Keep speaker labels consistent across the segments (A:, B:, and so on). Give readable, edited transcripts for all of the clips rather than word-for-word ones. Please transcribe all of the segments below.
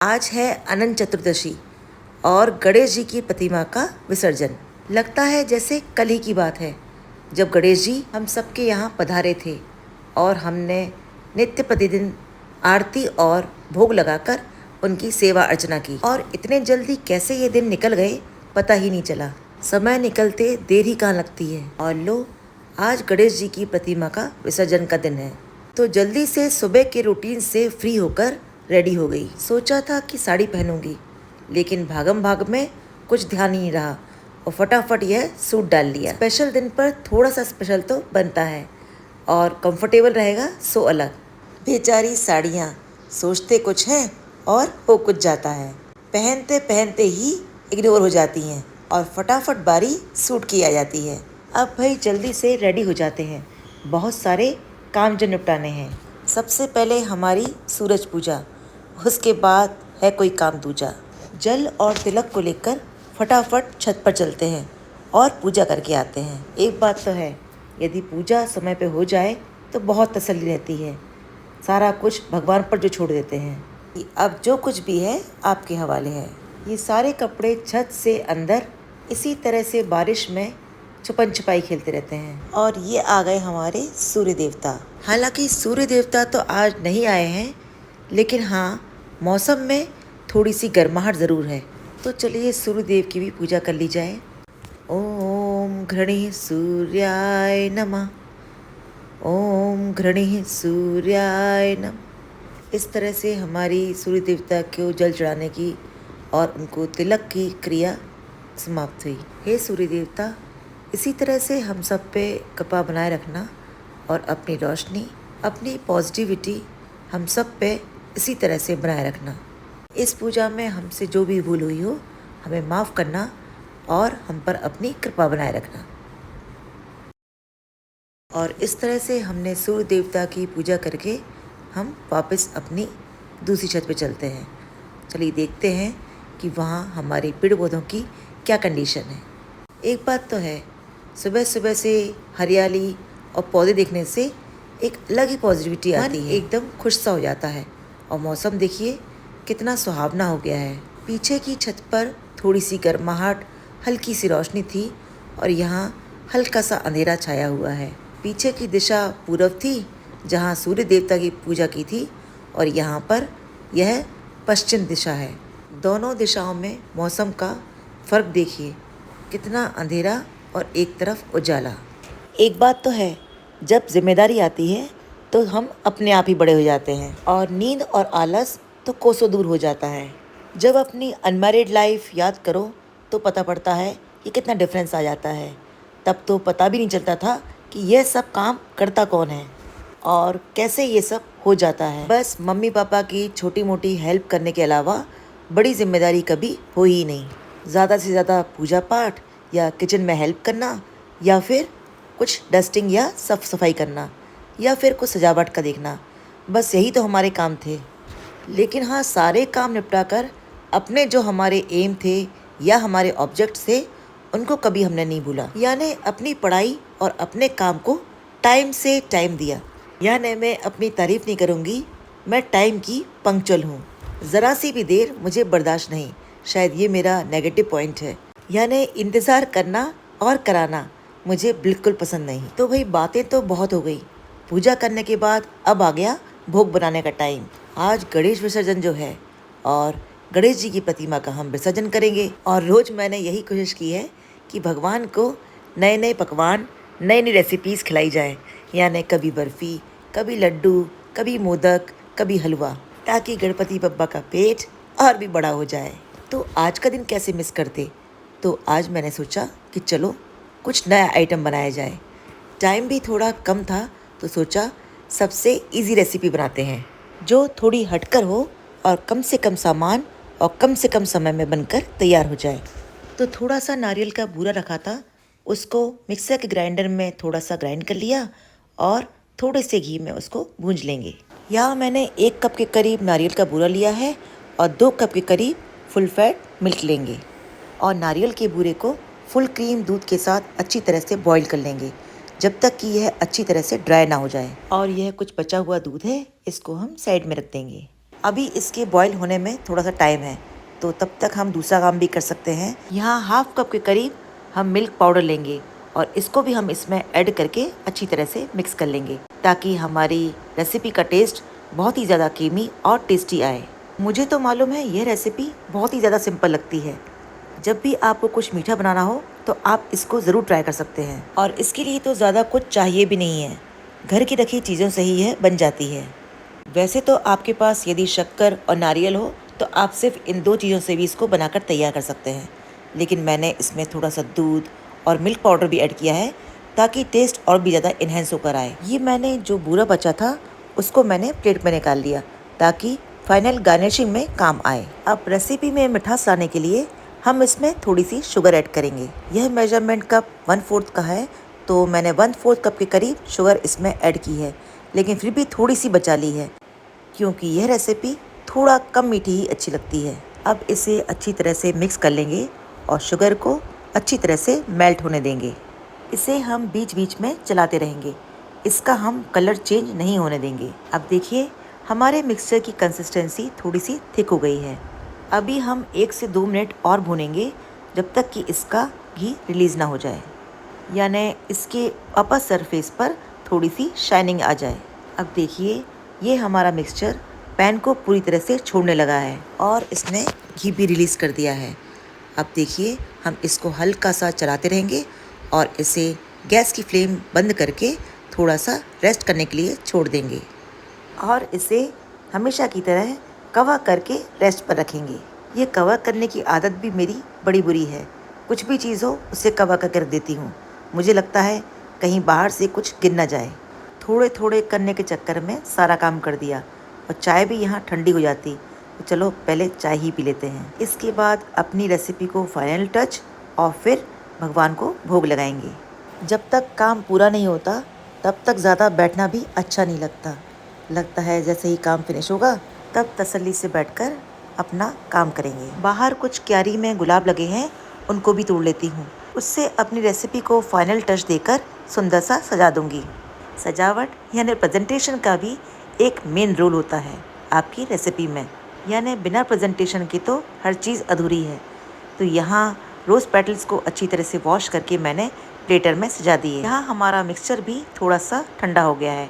A: आज है अनंत चतुर्दशी और गणेश जी की प्रतिमा का विसर्जन। लगता है जैसे कल ही की बात है जब गणेश जी हम सबके यहाँ पधारे थे और हमने नित्य प्रतिदिन आरती और भोग लगाकर उनकी सेवा अर्चना की। और इतने जल्दी कैसे ये दिन निकल गए पता ही नहीं चला। समय निकलते देर ही कहाँ लगती है। और लो, आज गणेश जी की प्रतिमा का विसर्जन का दिन है, तो जल्दी से सुबह के रूटीन से फ्री होकर रेडी हो गई। सोचा था कि साड़ी पहनूंगी, लेकिन भागम भाग में कुछ ध्यान ही नहीं रहा और फटाफट यह सूट डाल लिया। स्पेशल दिन पर थोड़ा सा स्पेशल तो बनता है और कंफर्टेबल रहेगा सो अलग। बेचारी साड़ियाँ सोचते कुछ हैं और हो कुछ जाता है। पहनते पहनते ही इग्नोर हो जाती हैं और फटाफट बारी सूट की आ जाती है। अब भाई जल्दी से रेडी हो जाते हैं, बहुत सारे काम जो निपटाने हैं। सबसे पहले हमारी सूरज पूजा, उसके बाद है कोई काम दूजा। जल और तिलक को लेकर फटाफट छत पर चलते हैं और पूजा करके आते हैं। एक बात तो है, यदि पूजा समय पे हो जाए तो बहुत तसल्ली रहती है। सारा कुछ भगवान पर जो छोड़ देते हैं कि अब जो कुछ भी है आपके हवाले है। ये सारे कपड़े छत से अंदर इसी तरह से बारिश में छुपन छुपाई खेलते रहते हैं। और ये आ गए हमारे सूर्य देवता। हालांकि सूर्य देवता तो आज नहीं आए हैं, लेकिन हाँ, मौसम में थोड़ी सी गर्माहट ज़रूर है। तो चलिए सूर्य देव की भी पूजा कर ली जाए। ओम घृणी सूर्याय नमः, ओम घृणी सूर्याय नमः। इस तरह से हमारी सूर्य देवता को जल चढ़ाने की और उनको तिलक की क्रिया समाप्त हुई। हे सूर्य देवता, इसी तरह से हम सब पे कृपा बनाए रखना और अपनी रोशनी, अपनी पॉजिटिविटी हम सब पे इसी तरह से बनाए रखना। इस पूजा में हमसे जो भी भूल हुई हो हमें माफ़ करना और हम पर अपनी कृपा बनाए रखना। और इस तरह से हमने सूर्य देवता की पूजा करके हम वापस अपनी दूसरी छत पे चलते हैं। चलिए देखते हैं कि वहाँ हमारे पेड़ पौधों की क्या कंडीशन है। एक बात तो है, सुबह सुबह से हरियाली और पौधे देखने से एक अलग ही पॉजिटिविटी आती है, एकदम खुश सा हो जाता है। और मौसम देखिए कितना सुहावना हो गया है। पीछे की छत पर थोड़ी सी गर्माहट, हल्की सी रोशनी थी और यहाँ हल्का सा अंधेरा छाया हुआ है। पीछे की दिशा पूरब थी जहाँ सूर्य देवता की पूजा की थी, और यहाँ पर यह पश्चिम दिशा है। दोनों दिशाओं में मौसम का फ़र्क देखिए, कितना अंधेरा और एक तरफ उजाला। एक बात तो है, जब जिम्मेदारी आती है तो हम अपने आप ही बड़े हो जाते हैं और नींद और आलस तो कोसों दूर हो जाता है। जब अपनी अनमैरिड लाइफ याद करो तो पता पड़ता है कि कितना डिफरेंस आ जाता है। तब तो पता भी नहीं चलता था कि यह सब काम करता कौन है और कैसे ये सब हो जाता है। बस मम्मी पापा की छोटी मोटी हेल्प करने के अलावा बड़ी जिम्मेदारी कभी हो ही नहीं। ज़्यादा से ज़्यादा पूजा पाठ या किचन में हेल्प करना, या फिर कुछ डस्टिंग या साफ सफाई करना, या फिर कुछ सजावट का देखना, बस यही तो हमारे काम थे। लेकिन हाँ, सारे काम निपटा कर अपने जो हमारे एम थे या हमारे ऑब्जेक्ट थे उनको कभी हमने नहीं भूला। यानी अपनी पढ़ाई और अपने काम को टाइम से टाइम दिया। यानी मैं अपनी तारीफ नहीं करूँगी, मैं टाइम की पंक्चुअल हूँ। ज़रा सी भी देर मुझे बर्दाश्त नहीं, शायद ये मेरा नेगेटिव पॉइंट है। यानी इंतज़ार करना और कराना मुझे बिल्कुल पसंद नहीं। तो भाई बातें तो बहुत हो गई, पूजा करने के बाद अब आ गया भोग बनाने का टाइम। आज गणेश विसर्जन जो है और गणेश जी की प्रतिमा का हम विसर्जन करेंगे। और रोज़ मैंने यही कोशिश की है कि भगवान को नए नए पकवान, नई नई रेसिपीज़ खिलाई जाए। यानी कभी बर्फ़ी, कभी लड्डू, कभी मोदक, कभी हलवा, ताकि गणपति बप्पा का पेट और भी बड़ा हो जाए। तो आज का दिन कैसे मिस करते। तो आज मैंने सोचा कि चलो कुछ नया आइटम बनाया जाए। टाइम भी थोड़ा कम था तो सोचा सबसे इजी रेसिपी बनाते हैं जो थोड़ी हटकर हो और कम से कम सामान और कम से कम समय में बनकर तैयार हो जाए। तो थोड़ा सा नारियल का बूरा रखा था, उसको मिक्सर के ग्राइंडर में थोड़ा सा ग्राइंड कर लिया और थोड़े से घी में उसको भूंज लेंगे। यहाँ मैंने 1 कप के करीब नारियल का बूरा लिया है और 2 कप के करीब फुल फैट मिल्क लेंगे। और नारियल के बूरे को फुल क्रीम दूध के साथ अच्छी तरह से बॉईल कर लेंगे जब तक कि यह अच्छी तरह से ड्राई ना हो जाए। और यह कुछ बचा हुआ दूध है, इसको हम साइड में रख देंगे। अभी इसके बॉईल होने में थोड़ा सा टाइम है, तो तब तक हम दूसरा काम भी कर सकते हैं। यहाँ हाफ कप के करीब हम मिल्क पाउडर लेंगे और इसको भी हम इसमें ऐड करके अच्छी तरह से मिक्स कर लेंगे, ताकि हमारी रेसिपी का टेस्ट बहुत ही ज़्यादा क्रीमी और टेस्टी आए। मुझे तो मालूम है यह रेसिपी बहुत ही ज़्यादा सिंपल लगती है। जब भी आपको कुछ मीठा बनाना हो तो आप इसको ज़रूर ट्राई कर सकते हैं, और इसके लिए तो ज़्यादा कुछ चाहिए भी नहीं है, घर की रखी चीज़ों से ही यह बन जाती है। वैसे तो आपके पास यदि शक्कर और नारियल हो तो आप सिर्फ इन 2 चीज़ों से भी इसको बनाकर तैयार कर सकते हैं, लेकिन मैंने इसमें थोड़ा सा दूध और मिल्क पाउडर भी ऐड किया है ताकि टेस्ट और भी ज़्यादा इन्हेंस होकर आए। ये मैंने जो बूरा बचा था उसको मैंने प्लेट में निकाल लिया ताकि फाइनल गार्निशिंग में काम आए। अब रेसिपी में मिठास लाने के लिए हम इसमें थोड़ी सी शुगर ऐड करेंगे। यह मेजरमेंट कप 1/4 का है, तो मैंने 1/4 कप के करीब शुगर इसमें ऐड की है, लेकिन फिर भी थोड़ी सी बचा ली है क्योंकि यह रेसिपी थोड़ा कम मीठी ही अच्छी लगती है। अब इसे अच्छी तरह से मिक्स कर लेंगे और शुगर को अच्छी तरह से मेल्ट होने देंगे। इसे हम बीच बीच में चलाते रहेंगे, इसका हम कलर चेंज नहीं होने देंगे। अब देखिए हमारे मिक्सचर की कंसिस्टेंसी थोड़ी सी थिक हो गई है। अभी हम 1 से 2 मिनट और भूनेंगे जब तक कि इसका घी रिलीज़ ना हो जाए, यानी इसके अपर सरफेस पर थोड़ी सी शाइनिंग आ जाए। अब देखिए ये हमारा मिक्सचर पैन को पूरी तरह से छोड़ने लगा है और इसने घी भी रिलीज़ कर दिया है। अब देखिए हम इसको हल्का सा चलाते रहेंगे और इसे गैस की फ्लेम बंद करके थोड़ा सा रेस्ट करने के लिए छोड़ देंगे, और इसे हमेशा की तरह कवर करके रेस्ट पर रखेंगे। ये कवर करने की आदत भी मेरी बड़ी बुरी है, कुछ भी चीज़ हो उसे कवर करके रख देती हूँ। मुझे लगता है कहीं बाहर से कुछ गिर ना जाए। थोड़े थोड़े करने के चक्कर में सारा काम कर दिया और चाय भी यहाँ ठंडी हो जाती, तो चलो पहले चाय ही पी लेते हैं। इसके बाद अपनी रेसिपी को फाइनल टच और फिर भगवान को भोग लगाएंगे। जब तक काम पूरा नहीं होता तब तक ज़्यादा बैठना भी अच्छा नहीं लगता है जैसे ही काम फिनिश होगा तब तसल्ली से बैठकर अपना काम करेंगे। बाहर कुछ क्यारी में गुलाब लगे हैं, उनको भी तोड़ लेती हूँ, उससे अपनी रेसिपी को फाइनल टच देकर सुंदर सा सजा दूंगी। सजावट यानी प्रेजेंटेशन का भी एक मेन रोल होता है आपकी रेसिपी में, यानी बिना प्रेजेंटेशन के तो हर चीज़ अधूरी है। तो यहाँ रोज़ पेटल्स को अच्छी तरह से वॉश करके मैंने प्लेटर में सजा दिए। यहाँ हमारा मिक्सचर भी थोड़ा सा ठंडा हो गया है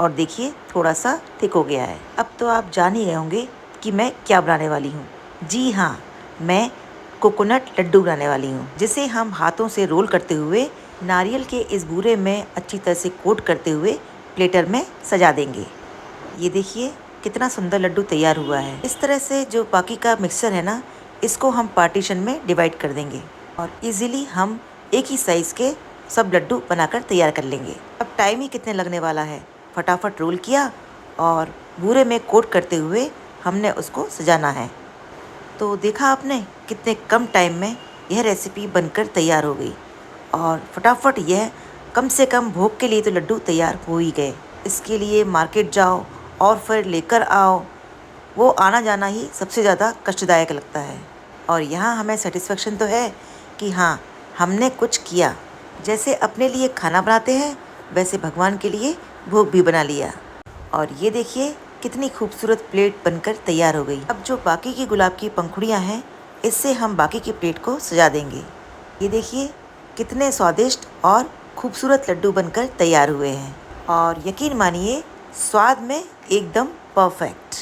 A: और देखिए थोड़ा सा थिक हो गया है। अब तो आप जान ही गए होंगे कि मैं क्या बनाने वाली हूँ। जी हाँ, मैं कोकोनट लड्डू बनाने वाली हूँ, जिसे हम हाथों से रोल करते हुए नारियल के इस बूरे में अच्छी तरह से कोट करते हुए प्लेटर में सजा देंगे। ये देखिए कितना सुंदर लड्डू तैयार हुआ है। इस तरह से जो बाकी का मिक्सचर है ना, इसको हम पार्टीशन में डिवाइड कर देंगे और इजीली हम एक ही साइज़ के सब लड्डू बनाकर तैयार कर लेंगे। अब टाइम ही कितने लगने वाला है, फटाफट रोल किया और बूरे में कोट करते हुए हमने उसको सजाना है। तो देखा आपने कितने कम टाइम में यह रेसिपी बनकर तैयार हो गई, और फटाफट यह कम से कम भोग के लिए तो लड्डू तैयार हो ही गए। इसके लिए मार्केट जाओ और फिर लेकर आओ, वो आना जाना ही सबसे ज़्यादा कष्टदायक लगता है। और यहाँ हमें सेटिस्फेक्शन तो है कि हाँ, हमने कुछ किया। जैसे अपने लिए खाना बनाते हैं वैसे भगवान के लिए भोग भी बना लिया। और ये देखिए कितनी खूबसूरत प्लेट बनकर तैयार हो गई। अब जो बाकी की गुलाब की पंखुड़ियाँ हैं, इससे हम बाकी की प्लेट को सजा देंगे। ये देखिए कितने स्वादिष्ट और खूबसूरत लड्डू बनकर तैयार हुए हैं, और यकीन मानिए स्वाद में एकदम परफेक्ट।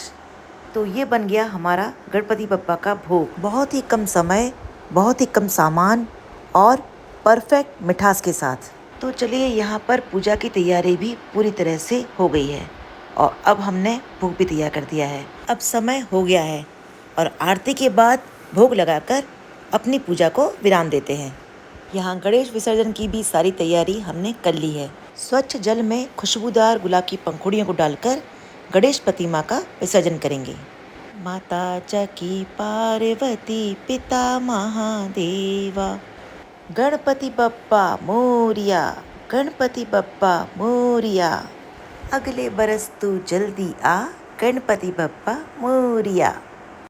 A: तो ये बन गया हमारा गणपति बप्पा का भोग। बहुत ही कम समय, बहुत ही कम सामान और परफेक्ट मिठास के साथ। तो चलिए यहाँ पर पूजा की तैयारी भी पूरी तरह से हो गई है और अब हमने भोग भी तैयार कर दिया है। अब समय हो गया है और आरती के बाद भोग लगाकर अपनी पूजा को विराम देते हैं। यहाँ गणेश विसर्जन की भी सारी तैयारी हमने कर ली है। स्वच्छ जल में खुशबूदार गुलाब की पंखुड़ियों को डालकर गणेश प्रतिमा का विसर्जन करेंगे। माता चकी पार्वती पिता महादेवा, गणपति बप्पा मोरिया, गणपति बप्पा मोरिया, अगले बरस तू जल्दी आ, गणपति बप्पा मोरिया।